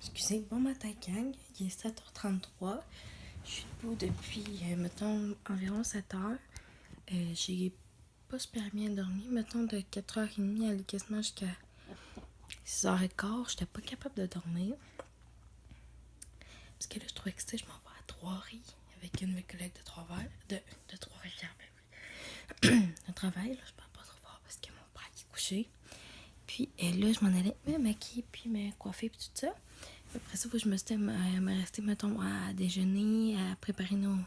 Excusez, bon matin gang, il est 7h33. Je suis debout depuis, mettons, environ 7h. J'ai pas super bien dormi, mettons de 4h30 à quasiment jusqu'à 6h15. J'étais pas capable de dormir. Parce que là, je trouvais que je m'en vais à Trois-Rives avec une de mes collègues de travail. De Trois-Rivières, ben oui. De travail, là, je parle pas trop fort parce que mon père est couché. Puis là, je m'en allais me maquiller, puis me coiffer, puis tout ça. Après ça, je me restais, mettons, à déjeuner, à préparer nos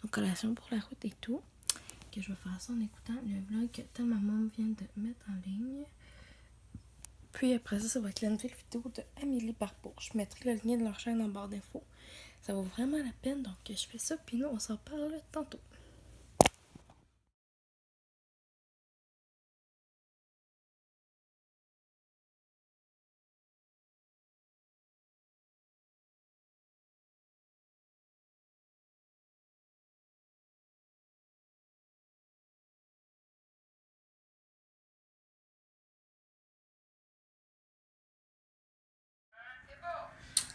collations pour la route et tout. Que je vais faire ça en écoutant le vlog que ta maman vient de mettre en ligne. Puis après ça va être la nouvelle vidéo de Amélie Barbeau. Je mettrai le lien de leur chaîne en barre d'infos. Ça vaut vraiment la peine, donc je fais ça, puis nous, on s'en parle tantôt.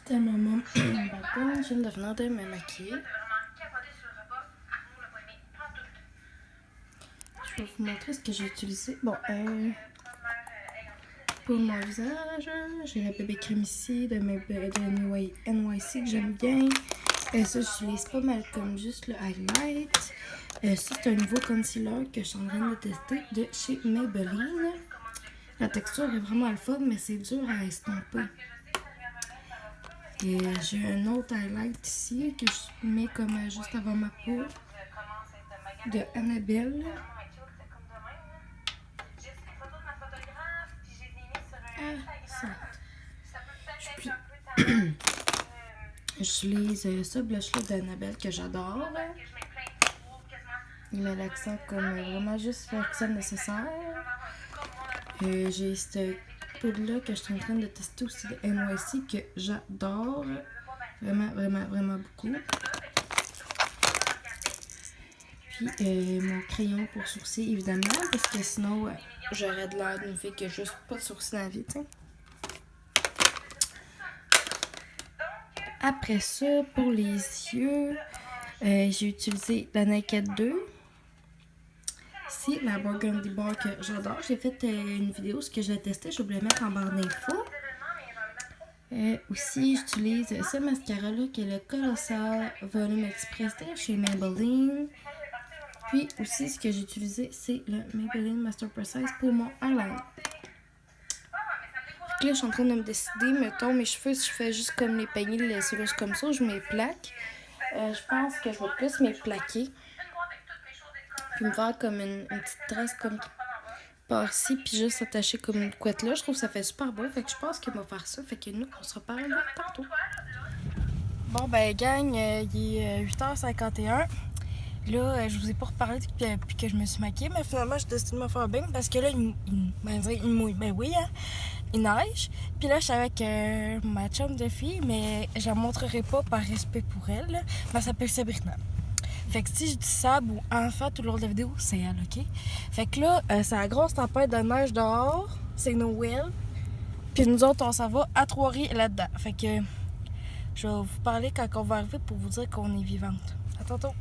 Ta maman, je viens de venir de me maquiller. Je vais vous montrer ce que j'ai utilisé. Bon, pour mon visage, j'ai la bébé crème ici de NYC que j'aime bien. Ça, j'utilise pas mal comme juste le highlight. Ça, c'est un nouveau concealer que je suis en train de tester de chez Maybelline. La texture est vraiment le fun, mais c'est dur à estomper. Et j'ai un autre highlight ici que je mets comme juste avant ma peau de Annabelle. J'utilise ce blush-là d'Annabelle que j'adore. Il met l'accent comme vraiment juste l'accent nécessaire. J'ai cette poudre-là que je suis en train de tester aussi de NYC que j'adore. Vraiment, vraiment, vraiment beaucoup. Puis mon crayon pour sourcils, évidemment, parce que sinon, j'aurais de l'air d'une fille qui a juste pas de sourcils dans la vie, t'sais. Après ça, pour les yeux, j'ai utilisé la Naked 2. Ici, la Burgundy Bar que j'adore. J'ai fait une vidéo ce que je l'ai testé. Je vais le mettre en barre d'infos. Aussi, j'utilise ce mascara-là qui est le Colossal Volume Express chez Maybelline. Puis aussi, ce que j'ai utilisé, c'est le Maybelline Master Precise pour mon eyeliner. Là, je suis en train de me décider, mettons, mes cheveux, si je fais juste comme les peignets, les laisser comme ça, je mets plaque. Je pense que je vais plus me plaquer. Puis me faire comme une petite tresse comme par ici, puis juste attacher comme une couette là. Je trouve que ça fait super beau, fait que je pense que je vais faire ça. Fait que nous, on se reparle tantôt. Bon, ben, gang, il est 8h51. Là, je vous ai pas reparlé depuis que je me suis maquillée, mais finalement, j'ai décidé de me faire bain parce que là, il mouille. Ben oui, hein, il neige. Puis là, je suis avec ma chum de fille, mais je la montrerai pas par respect pour elle. Là. Elle s'appelle Sabrina. Fait que si je dis Sab ou enfant tout le long de la vidéo, c'est elle, ok? Fait que là, c'est la grosse tempête de neige dehors. C'est Noël. Puis nous autres, on s'en va à Trois-Rives là-dedans. Fait que je vais vous parler quand on va arriver pour vous dire qu'on est vivante. À tantôt!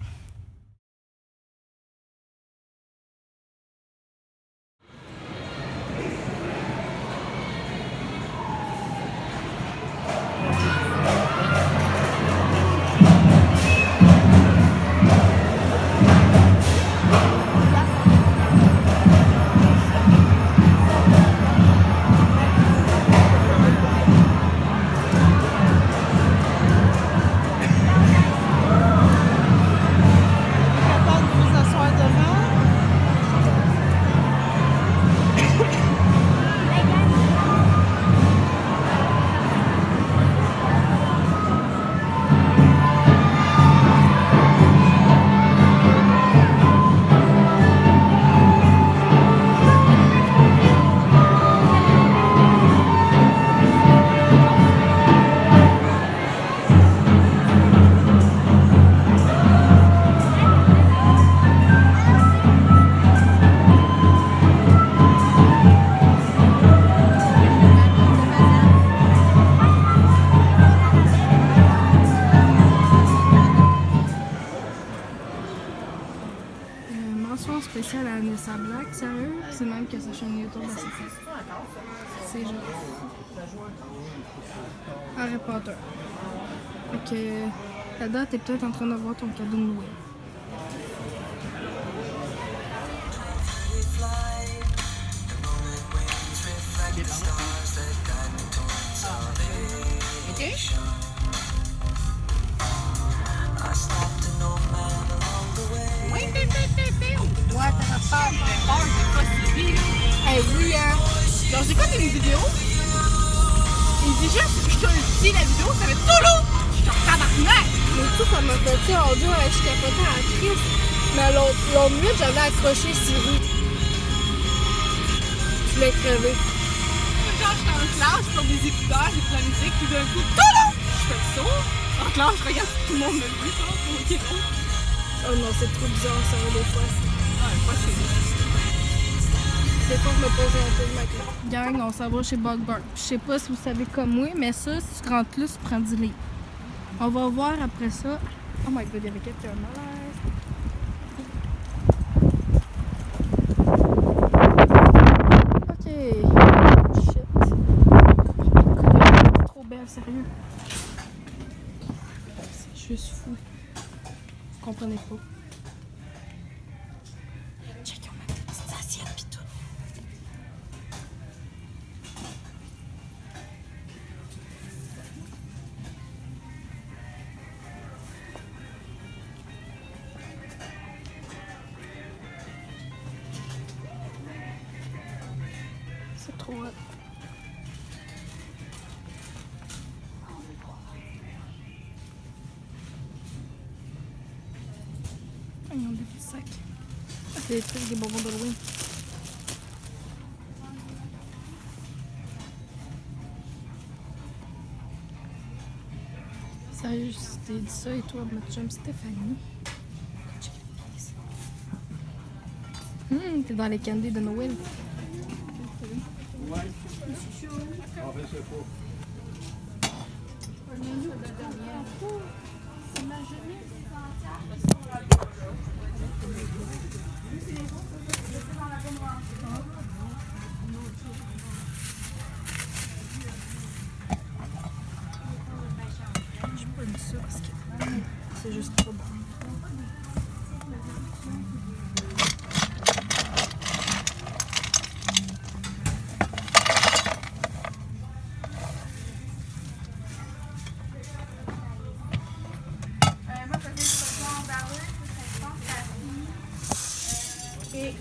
même que sa chaîne YouTube, c'est genre Harry Potter. Fait que là-dedans, t'es peut-être en train de voir ton cadeau de Noël. Ok? Ouais, t'as peur, c'est pas suivi. Hey, oui, hein. Genre, j'écoute une vidéo. Il dit juste, je te le dis, la vidéo, ça fait tout long. Je suis en tabarnak. Mais tout, ça m'a fait ça. On dirait que je capotais en crise. Mais l'autre nuit, j'avais accroché Siri. Je l'ai crevé. Genre, j'étais en classe, sur des écouteurs, j'écoute la musique, puis d'un coup, tout long. Je fais ça. En classe, je regarde tout le monde me vu, ça. Ok, bon. Oh non, c'est trop bizarre, ça, des fois. Ouais, moi, c'est. Des fois, je me pose un peu de ma clé. Gang, on s'en va chez Bug Bar. Je sais pas si vous savez comme moi, mais ça, si tu rentres là, tu prends du livre. On va voir après ça. Oh my god, il y avait quelqu'un malaise. Ok. Shit. Trop belle, sérieux. C'est juste fou. Vous comprenez pas. Check, on met des petites assiettes pis tout. C'est trop hot. Ils ont des petits sacs. C'est des trucs, des bonbons d'Halloween. Sérieux, je t'ai dit ça et toi, ma chum Stéphanie. T'es dans les candies de Noël. J'ai pas mis ça parce que c'est juste trop bon. Moi, je faisais ce soir en barreau, je pense que ça finit. Et.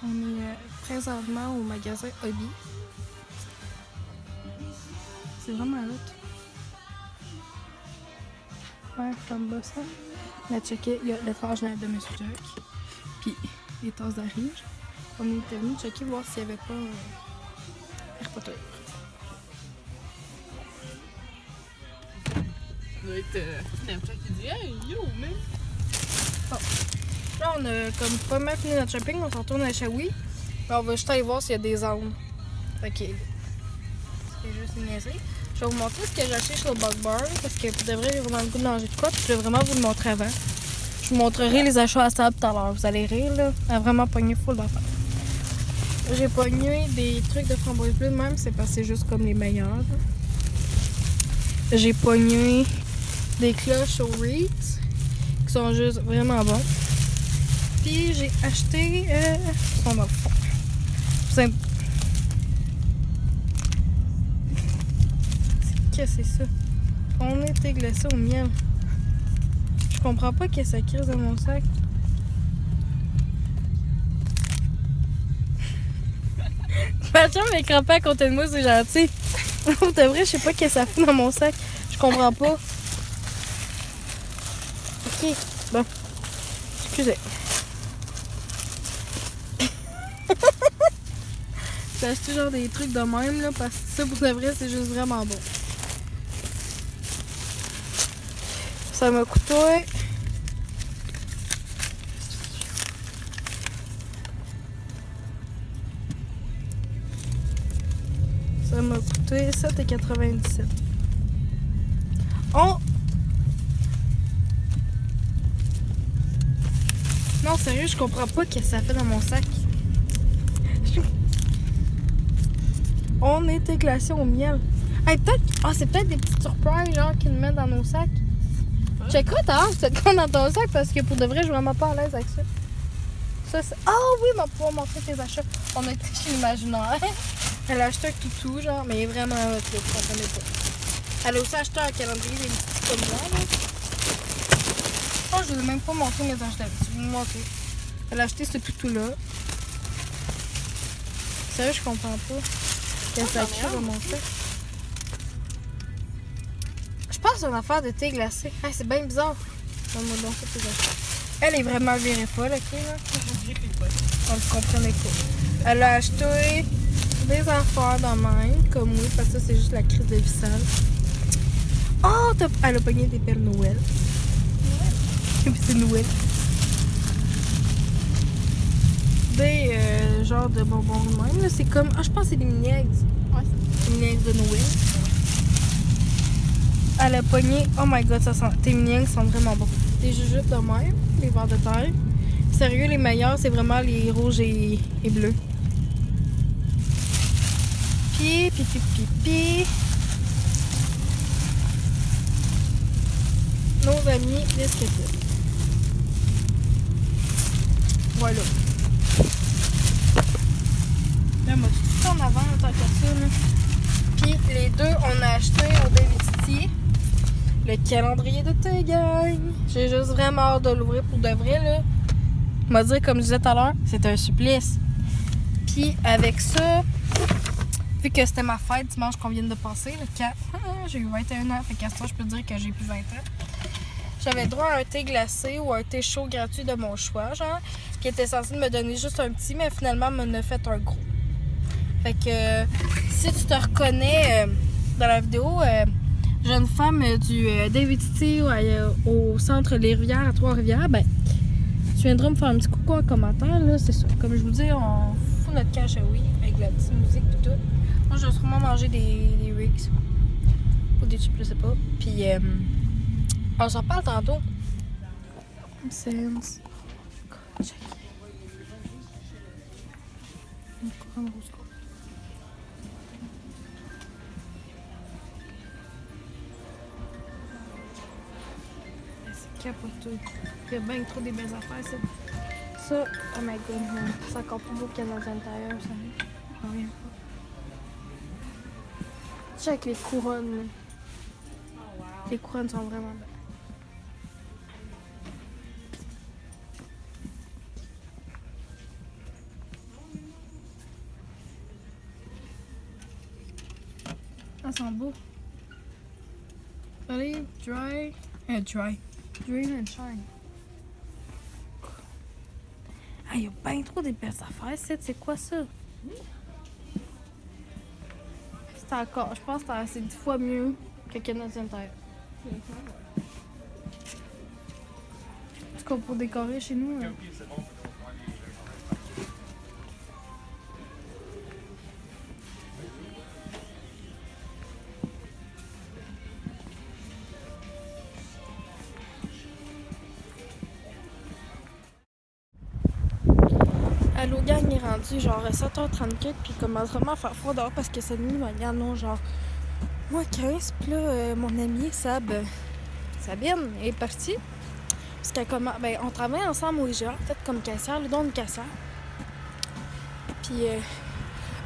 On est présentement au magasin Hobby. C'est vraiment hot. Ouais, comme bas ça. Là, checker, il y a le frangin de Monsieur Jack. Puis les tasses d'Harry. On était venu checker voir s'il n'y avait pas Harry Potter. Ça doit être Snapchat qui dit hey yo, man! Là, on a comme pas mal fini notre shopping, on s'en retourne à Shawi. Mais on va juste aller voir s'il y a des angles. Ok. C'est juste une niaiserie. Je vais vous montrer ce que j'ai acheté chez le Bug Bar. Parce que pour de vrai, j'ai vraiment le goût de manger de quoi. Puis je vais vraiment vous le montrer avant. Je vous montrerai les achats à table tout à l'heure. Vous allez rire, là. Elle a vraiment pogné full d'affaires. J'ai pogné des trucs de framboise bleue de même. C'est parce que c'est juste comme les meilleurs. Là. J'ai pogné des cloches aux Reeds. Qui sont juste vraiment bons. Puis j'ai acheté... ils sont dans le fond. Qu'est-ce que c'est ça? On était glacé au miel. Je comprends pas que ça crise dans mon sac. Ma chum est crampée à côté de moi, c'est gentil. Pour de vrai, je sais pas ce que ça fout dans mon sac. Je comprends pas. Ok, bon. Excusez. J'ai acheté genre des trucs de même là, parce que ça pour de vrai c'est juste vraiment bon. Ça m'a coûté. Ça m'a coûté 7,97. Oh! Non, sérieux, je comprends pas ce que ça fait dans mon sac. On était glacés au miel. Hey, peut-être. Ah, c'est peut-être des petites surprises, genre, qu'ils nous mettent dans nos sacs. Check-moi, t'as cette quoi dans ton sac parce que pour de vrai, je suis vraiment pas à l'aise avec ça. Ça, c'est. Oh oui, on va pouvoir montrer tes achats. On a été chez l'imaginaire. Elle a acheté un toutou, genre, mais il est vraiment hot, là, vous comprenez pas. Elle a aussi acheté un calendrier des petits comme moi, là. Oh, je vous ai même pas montré mes achats. Je vais vous montrer. Elle a acheté ce toutou-là. Sérieux, je comprends pas. Qu'est-ce que ça crée dans mon sac? Je pense que c'est une affaire de thé glacé. Hey, c'est bien bizarre. Donne-moi donc ça, tes achats. Elle est vraiment virée folle, ok, là? On le comprenait pas. Elle a acheté des affaires de même, comme oui, parce que ça, c'est juste la crise de ficelle. Oh, elle a pogné des belles Noël. Et puis c'est Noël. Des genres de bonbons de même, là. C'est comme. Ah, je pense que c'est des mini-eggs. Ouais, Des mini-eggs de Noël. Elle a pogné. Oh my god, ça sent. Tes mini-eggs sont vraiment bons. Des jujubes de même, les vers de terre. Sérieux, les meilleurs, c'est vraiment les rouges et bleus. Puis. Nos amis, les Skittles. Voilà. Là, moi, tout en avant, tant que ça, là. Puis, les deux, on a acheté au David City le calendrier de thé, gang. J'ai juste vraiment hâte de l'ouvrir pour de vrai, là. On m'a dit, comme je disais tout à l'heure, c'est un supplice. Puis, avec ça, vu que c'était ma fête dimanche qu'on vient de passer, le 4, j'ai eu 21 ans. Fait qu'à ce temps, je peux dire que j'ai plus 20 ans. J'avais droit à un thé glacé ou un thé chaud gratuit de mon choix, genre, qui était censé me donner juste un petit, mais finalement, m'en a fait un gros. Fait que, si tu te reconnais dans la vidéo, jeune femme du David City au centre Les Rivières à Trois-Rivières, ben, tu viendras me faire un petit coucou en commentaire, là, c'est ça. Comme je vous dis, on fout notre cash à oui, avec la petite musique et tout. Moi, je vais sûrement manger des Rigs. Ou des chips, je sais pas. Puis, on s'en parle tantôt. Sense. Check. Une couronne rose. C'est capoteux. Il y a bien trop des belles affaires, ça. Ça, oh my god, c'est encore plus beau que Canadien Tire, ça. Je reviens pas. Check les couronnes, là. Les couronnes sont vraiment belles. Elles sont beaux. Olive, dry and green and shine. Ah, il y a bien trop des belles affaires, c'est quoi ça? C'est encore, je pense que c'est 10 fois mieux que Canadien Tire. En tout cas, pour décorer chez nous. l'eau gang est rendu genre 7h34 puis il commence vraiment à faire froid dehors parce que cette nuit, il y en a genre moins 15. Puis là, mon amie Sabine est partie. Parce qu'elle commence. Ben, on travaille ensemble au IGA, peut-être comme caissière, le don de caissière. Puis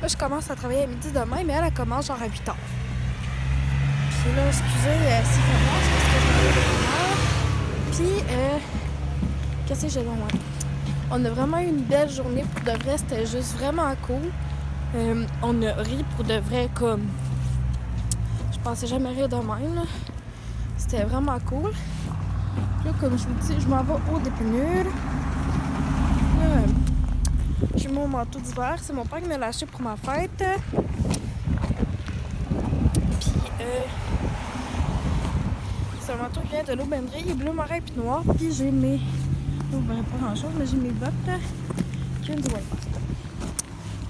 là, je commence à travailler à midi demain, mais elle commence genre à 8h. Puis là, excusez si fait noir, c'est parce que je vais aller. Puis, qu'est-ce que j'ai dans moi? On a vraiment eu une belle journée. Pour de vrai, c'était juste vraiment cool. On a ri pour de vrai comme... Je pensais jamais rire de même, là. C'était vraiment cool. Puis là, comme je vous dis, je m'en vais au dépanneur. Là, j'ai mon manteau d'hiver. C'est mon père qui m'a lâché pour ma fête. Puis, c'est un manteau qui vient de l'aubainerie. Il est bleu, marin et noir. Puis j'ai mes... Oh, ben, pas grand-chose, mais j'ai mes bottes qui viennent du Walmart.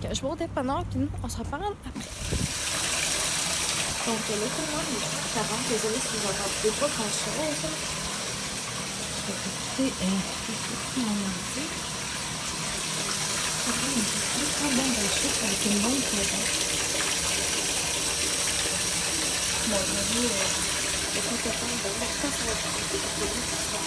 Donc, je vais au dépanneur, puis nous, on se reparle après. Donc là, tout le monde est 40. Désolée si vous entendez pas grand-chose. Je vais écouter mon ordi. C'est vraiment une très bonne bâchette avec une bonne présence. Bon, aujourd'hui, le 5 septembre, ça va être compliqué parce que ce soir.